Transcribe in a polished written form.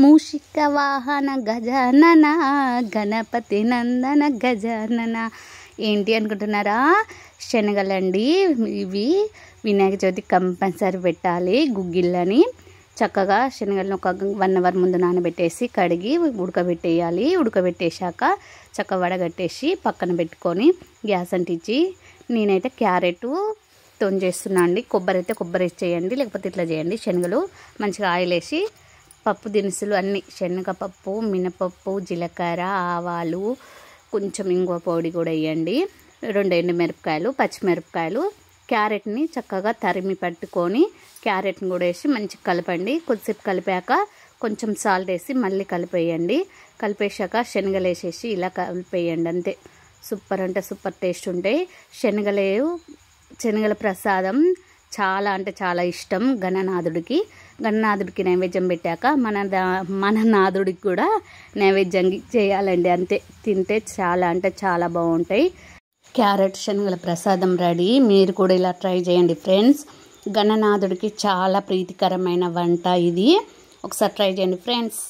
మూషిక వాహన గజానన గణపతి నందన గజానన. ఏంటి అనుకుంటున్నారా? శనగలండి ఇవి. వినాయక చవితి కంపల్సరీ పెట్టాలి. గుగ్గిళ్ళని చక్కగా శనగలను ఒక 1 అవర్ ముందు నానబెట్టేసి కడిగి ఉడకబెట్టేయాలి. ఉడకబెట్టేశాక చక్కగా వడగట్టేసి పక్కన పెట్టుకొని గ్యాస్ అంటించి, నేనైతే క్యారెట్ చేస్తున్నా అండి. కొబ్బరి అయితే కొబ్బరి వేసి చేయండి, లేకపోతే ఇట్లా చేయండి. శనగలు మంచిగా ఆయిల్ వేసి పప్పు దినుసులు అన్నీ, శనగపప్పు, మినపప్పు, జీలకర్ర, ఆవాలు, కొంచెం ఇంగువ పొడి కూడా వేయండి. 2 ఎండుమిరపకాయలు, పచ్చిమిరపకాయలు, క్యారెట్ని చక్కగా తరిమి పట్టుకొని క్యారెట్ని కూడా వేసి మంచిగా కలపండి. కొద్దిసేపు కలిపాక కొంచెం సాల్ట్ వేసి మళ్ళీ కలిపేయండి. కలిపేశాక శనగలు వేసేసి ఇలా కలిపేయండి. అంతే. సూపర్ అంటే సూపర్ టేస్ట్ ఉంటాయి. శనగల ప్రసాదం చాలా అంటే చాలా ఇష్టం గణనాథుడికి. గణనాథుడికి నైవేద్యం పెట్టాక మన నాథుడికి కూడా నైవేద్యం చేయాలండి. అంతే. తింటే చాలా అంటే చాలా బాగుంటాయి. క్యారెట్ శనగల ప్రసాదం రెడీ. మీరు కూడా ఇలా ట్రై చేయండి ఫ్రెండ్స్. గణనాథుడికి చాలా ప్రీతికరమైన వంట ఇది. ఒకసారి ట్రై చేయండి ఫ్రెండ్స్.